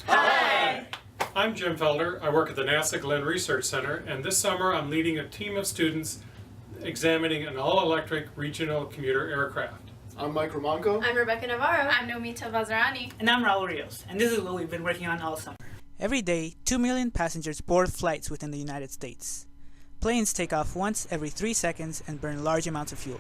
Hi! I'm Jim Felder. I work at the NASA Glenn Research Center, and this summer I'm leading a team of students examining an all-electric regional commuter aircraft. I'm Mike Romanco. I'm Rebecca Navarro. I'm Nomita Vazirani. And I'm Raul Rios, and this is what we've been working on all summer. Every day, 2 million passengers board flights within the United States. Planes take off once every 3 seconds and burn large amounts of fuel.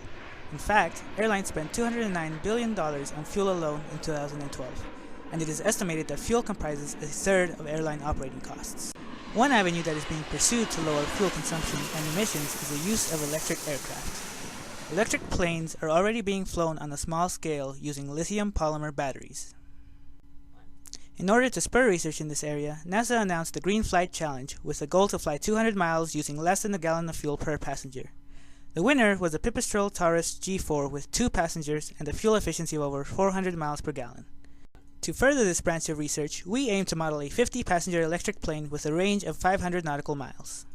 In fact, airlines spent $209 billion on fuel alone in 2012, and it is estimated that fuel comprises a third of airline operating costs. One avenue that is being pursued to lower fuel consumption and emissions is the use of electric aircraft. Electric planes are already being flown on a small scale using lithium polymer batteries. In order to spur research in this area, NASA announced the Green Flight Challenge with a goal to fly 200 miles using less than a gallon of fuel per passenger. The winner was a Pipistrel Taurus G4 with 2 passengers and a fuel efficiency of over 400 miles per gallon. To further this branch of research, we aim to model a 50-passenger electric plane with a range of 500 nautical miles.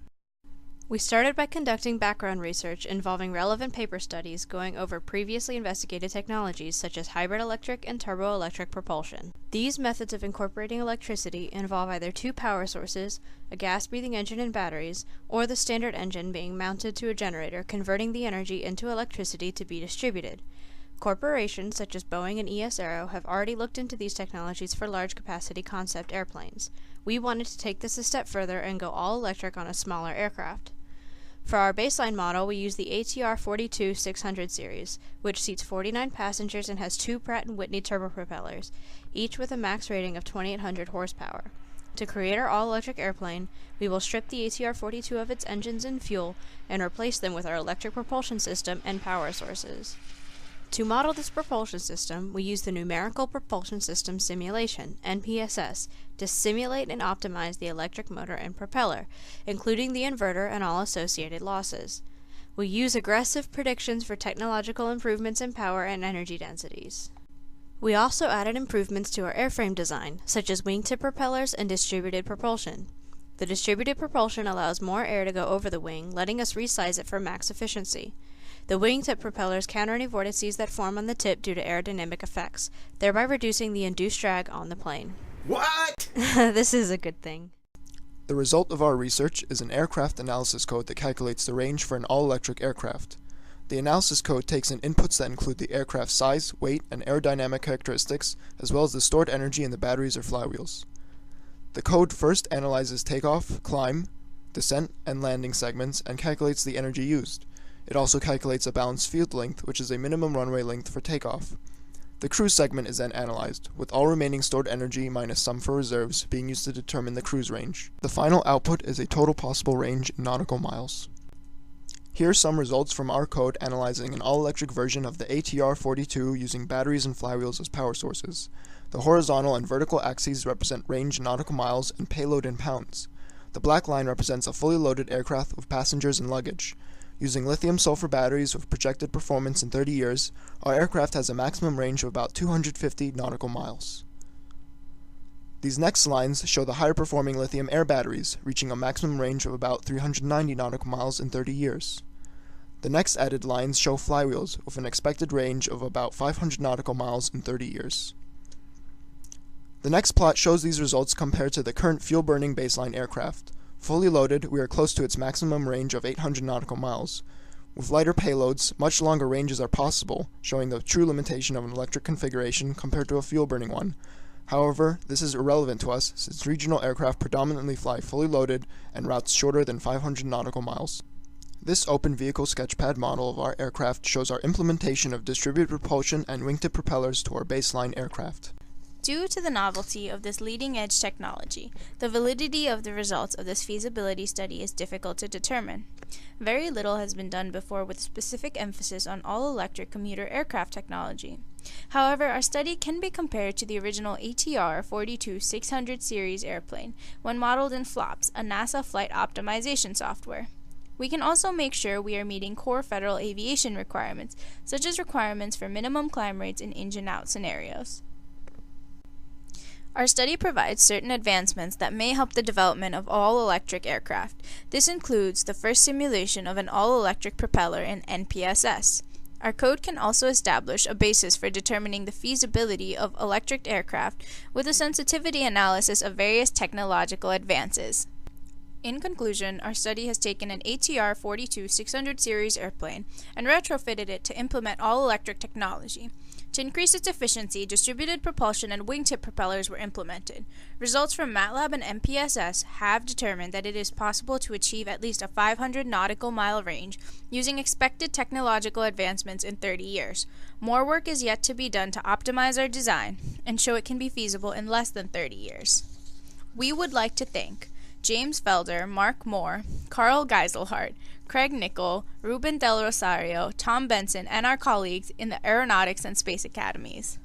We started by conducting background research involving relevant paper studies going over previously investigated technologies such as hybrid electric and turboelectric propulsion. These methods of incorporating electricity involve either 2 power sources, a gas-breathing engine and batteries, or the standard engine being mounted to a generator converting the energy into electricity to be distributed. Corporations such as Boeing and ES Aero have already looked into these technologies for large-capacity concept airplanes. We wanted to take this a step further and go all-electric on a smaller aircraft. For our baseline model, we use the ATR 42-600 series, which seats 49 passengers and has 2 Pratt & Whitney turbopropellers, each with a max rating of 2,800 horsepower. To create our all-electric airplane, we will strip the ATR 42 of its engines and fuel and replace them with our electric propulsion system and power sources. To model this propulsion system, we use the Numerical Propulsion System Simulation, NPSS, to simulate and optimize the electric motor and propeller, including the inverter and all associated losses. We use aggressive predictions for technological improvements in power and energy densities. We also added improvements to our airframe design, such as wingtip propellers and distributed propulsion. The distributed propulsion allows more air to go over the wing, letting us resize it for max efficiency. The wingtip propellers counter any vortices that form on the tip due to aerodynamic effects, thereby reducing the induced drag on the plane. What? This is a good thing. The result of our research is an aircraft analysis code that calculates the range for an all-electric aircraft. The analysis code takes in inputs that include the aircraft's size, weight, and aerodynamic characteristics, as well as the stored energy in the batteries or flywheels. The code first analyzes takeoff, climb, descent, and landing segments and calculates the energy used. It also calculates a balanced field length, which is a minimum runway length for takeoff. The cruise segment is then analyzed, with all remaining stored energy minus some for reserves being used to determine the cruise range. The final output is a total possible range in nautical miles. Here are some results from our code analyzing an all-electric version of the ATR 42 using batteries and flywheels as power sources. The horizontal and vertical axes represent range in nautical miles and payload in pounds. The black line represents a fully loaded aircraft with passengers and luggage. Using lithium-sulfur batteries with projected performance in 30 years, our aircraft has a maximum range of about 250 nautical miles. These next lines show the higher-performing lithium air batteries, reaching a maximum range of about 390 nautical miles in 30 years. The next added lines show flywheels, with an expected range of about 500 nautical miles in 30 years. The next plot shows these results compared to the current fuel-burning baseline aircraft. Fully loaded, we are close to its maximum range of 800 nautical miles. With lighter payloads, much longer ranges are possible, showing the true limitation of an electric configuration compared to a fuel-burning one. However, this is irrelevant to us, since regional aircraft predominantly fly fully loaded and routes shorter than 500 nautical miles. This open vehicle sketchpad model of our aircraft shows our implementation of distributed propulsion and wingtip propellers to our baseline aircraft. Due to the novelty of this leading-edge technology, the validity of the results of this feasibility study is difficult to determine. Very little has been done before with specific emphasis on all-electric commuter aircraft technology. However, our study can be compared to the original ATR 42-600 series airplane when modeled in FLOPS, a NASA flight optimization software. We can also make sure we are meeting core federal aviation requirements, such as requirements for minimum climb rates in engine-out scenarios. Our study provides certain advancements that may help the development of all-electric aircraft. This includes the first simulation of an all-electric propeller in NPSS. Our code can also establish a basis for determining the feasibility of electric aircraft with a sensitivity analysis of various technological advances. In conclusion, our study has taken an ATR 42-600 series airplane and retrofitted it to implement all-electric technology. To increase its efficiency, distributed propulsion and wingtip propellers were implemented. Results from MATLAB and MPSS have determined that it is possible to achieve at least a 500 nautical mile range using expected technological advancements in 30 years. More work is yet to be done to optimize our design and show it can be feasible in less than 30 years. We would like to thank James Felder, Mark Moore, Carl Geiselhardt, Craig Nickel, Ruben Del Rosario, Tom Benson, and our colleagues in the Aeronautics and Space Academies.